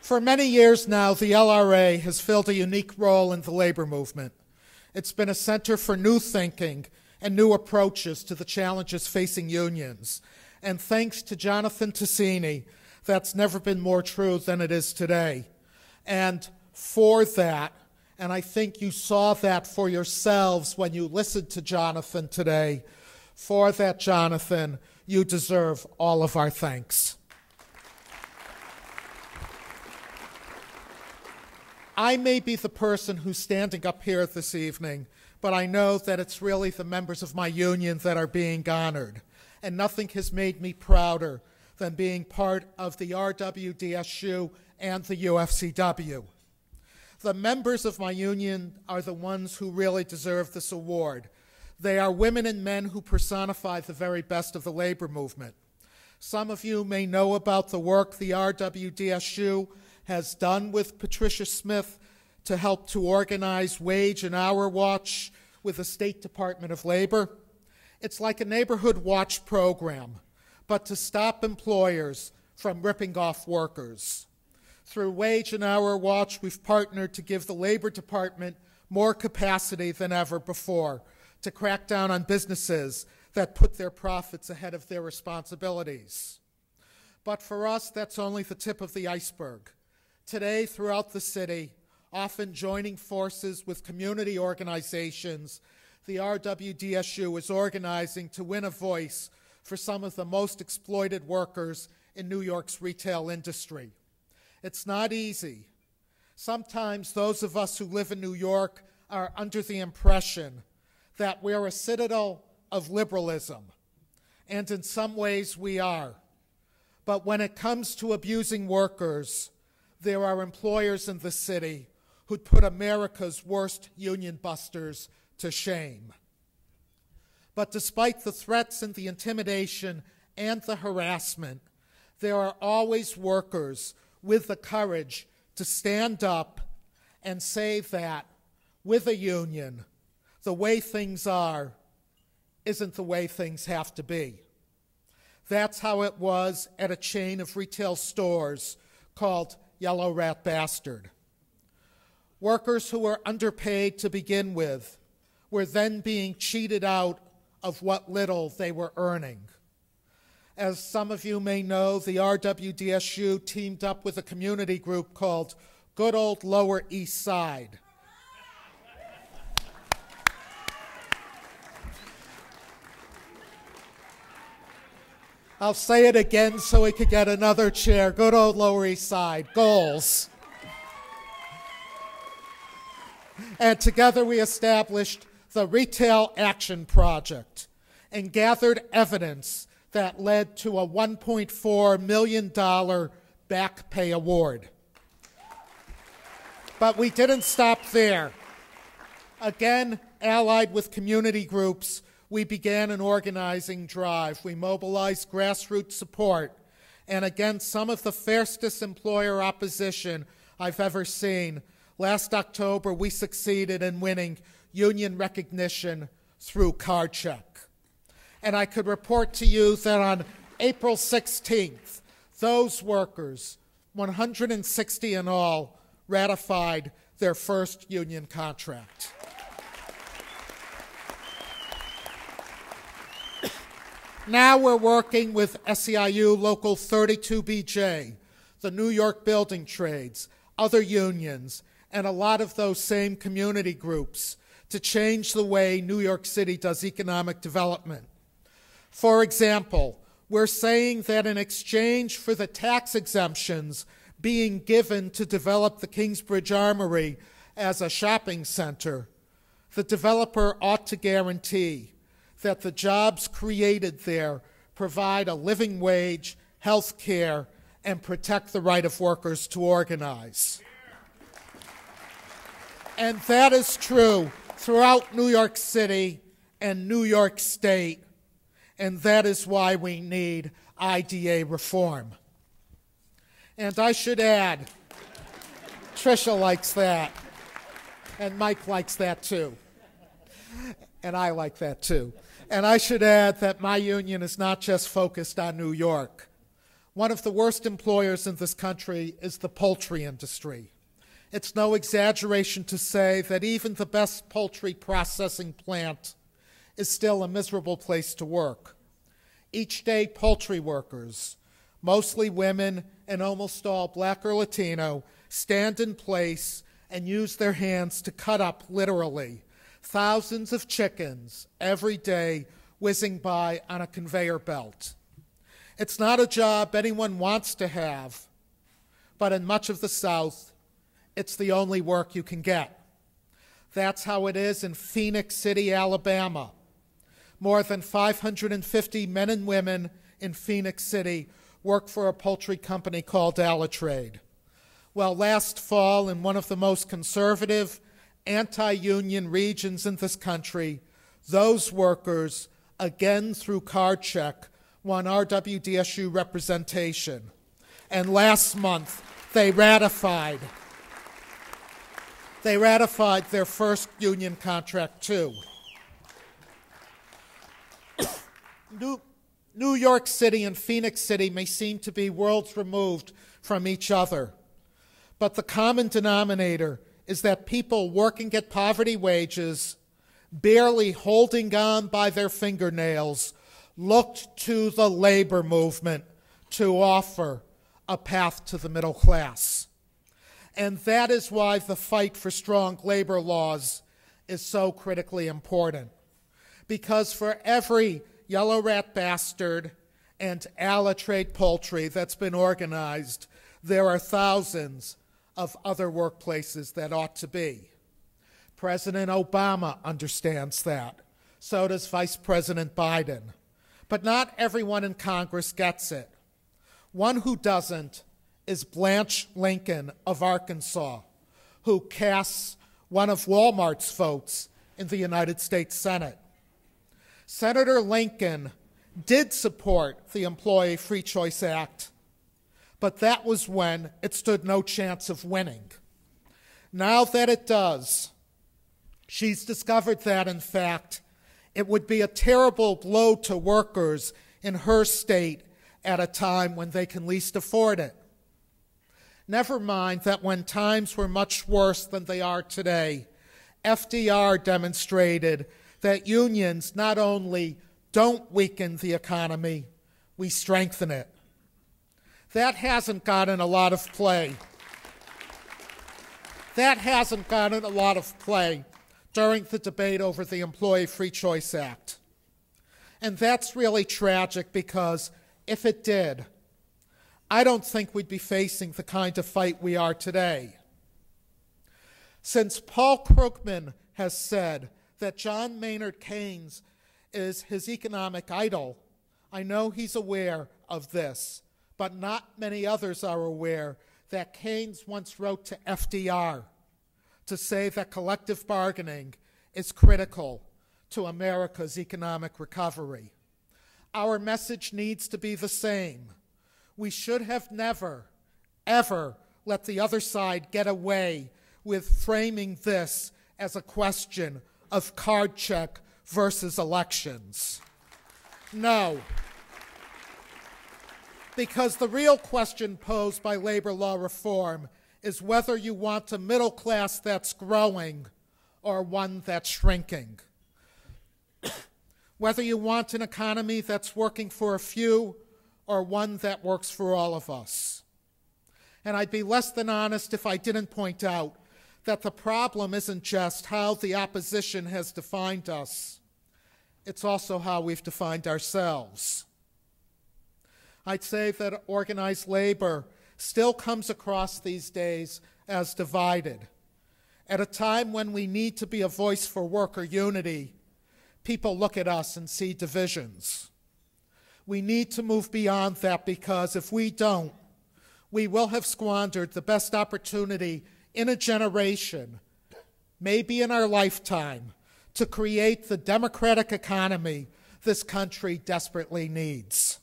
For many years now, the LRA has filled a unique role in the labor movement. It's been a center for new thinking and new approaches to the challenges facing unions. And thanks to Jonathan Ticini, that's never been more true than it is today. And for that, and I think you saw that for yourselves when you listened to Jonathan today, for that, Jonathan, you deserve all of our thanks. I may be the person who's standing up here this evening, but I know that it's really the members of my union that are being honored. And nothing has made me prouder than being part of the RWDSU and the UFCW. The members of my union are the ones who really deserve this award. They are women and men who personify the very best of the labor movement. Some of you may know about the work the RWDSU has done with Patricia Smith to help to organize Wage and Hour Watch with the State Department of Labor. It's like a neighborhood watch program, but to stop employers from ripping off workers. Through Wage and Hour Watch, we've partnered to give the Labor Department more capacity than ever before to crack down on businesses that put their profits ahead of their responsibilities. But for us, that's only the tip of the iceberg. Today, throughout the city, often joining forces with community organizations, the RWDSU is organizing to win a voice for some of the most exploited workers in New York's retail industry. It's not easy. Sometimes those of us who live in New York are under the impression that we're a citadel of liberalism, and in some ways we are. But when it comes to abusing workers, there are employers in the city who'd put America's worst union busters to shame. But despite the threats and the intimidation and the harassment, there are always workers with the courage to stand up and say that with a union, the way things are isn't the way things have to be. That's how it was at a chain of retail stores called Yellow Rat Bastard. Workers who were underpaid to begin with were then being cheated out of what little they were earning. As some of you may know, the RWDSU teamed up with a community group called Good Old Lower East Side. I'll say it again so we could get another chair. Good old Lower East Side. Goals. And together we established the Retail Action Project and gathered evidence that led to a $1.4 million back pay award. But we didn't stop there. Again, allied with community groups, we began an organizing drive. We mobilized grassroots support, and against some of the fiercest employer opposition I've ever seen, last October we succeeded in winning union recognition through card check. And I could report to you that on April 16th, those workers, 160 in all, ratified their first union contract. Now we're working with SEIU Local 32BJ, the New York Building Trades, other unions, and a lot of those same community groups to change the way New York City does economic development. For example, we're saying that in exchange for the tax exemptions being given to develop the Kingsbridge Armory as a shopping center, the developer ought to guarantee that the jobs created there provide a living wage, health care, and protect the right of workers to organize. And that is true throughout New York City and New York State, and that is why we need IDA reform. And I should add, Tricia likes that, and Mike likes that too, and I like that too. And I should add that my union is not just focused on New York. One of the worst employers in this country is the poultry industry. It's no exaggeration to say that even the best poultry processing plant is still a miserable place to work. Each day, poultry workers, mostly women and almost all Black or Latino, stand in place and use their hands to cut up, literally, thousands of chickens every day whizzing by on a conveyor belt. It's not a job anyone wants to have, but in much of the South, it's the only work you can get. That's how it is in Phoenix City, Alabama. More than 550 men and women in Phoenix City work for a poultry company called Alitrade. Well, last fall, in one of the most conservative, anti-union regions in this country, those workers, again through card check, won RWDSU representation. And last month, they ratified their first union contract, too. New York City and Phoenix City may seem to be worlds removed from each other, but the common denominator is that people working at poverty wages, barely holding on by their fingernails, looked to the labor movement to offer a path to the middle class. And that is why the fight for strong labor laws is so critically important. Because for every Yellow Rat Bastard and Alitrade Poultry that's been organized, there are thousands of other workplaces that ought to be. President Obama understands that. So does Vice President Biden. But not everyone in Congress gets it. One who doesn't is Blanche Lincoln of Arkansas, who casts one of Walmart's votes in the United States Senate. Senator Lincoln did support the Employee Free Choice Act, but that was when it stood no chance of winning. Now that it does, she's discovered that, in fact, it would be a terrible blow to workers in her state at a time when they can least afford it. Never mind that when times were much worse than they are today, FDR demonstrated that unions not only don't weaken the economy, we strengthen it. That hasn't gotten a lot of play. During the debate over the Employee Free Choice Act. And that's really tragic because if it did, I don't think we'd be facing the kind of fight we are today. Since Paul Krugman has said that John Maynard Keynes is his economic idol, I know he's aware of this, but not many others are aware that Keynes once wrote to FDR to say that collective bargaining is critical to America's economic recovery. Our message needs to be the same. We should have never, ever let the other side get away with framing this as a question of card check versus elections. No. Because the real question posed by labor law reform is whether you want a middle class that's growing or one that's shrinking. Whether you want an economy that's working for a few or one that works for all of us. And I'd be less than honest if I didn't point out that the problem isn't just how the opposition has defined us, it's also how we've defined ourselves. I'd say that organized labor still comes across these days as divided. At a time when we need to be a voice for worker unity, people look at us and see divisions. We need to move beyond that because if we don't, we will have squandered the best opportunity in a generation, maybe in our lifetime, to create the democratic economy this country desperately needs.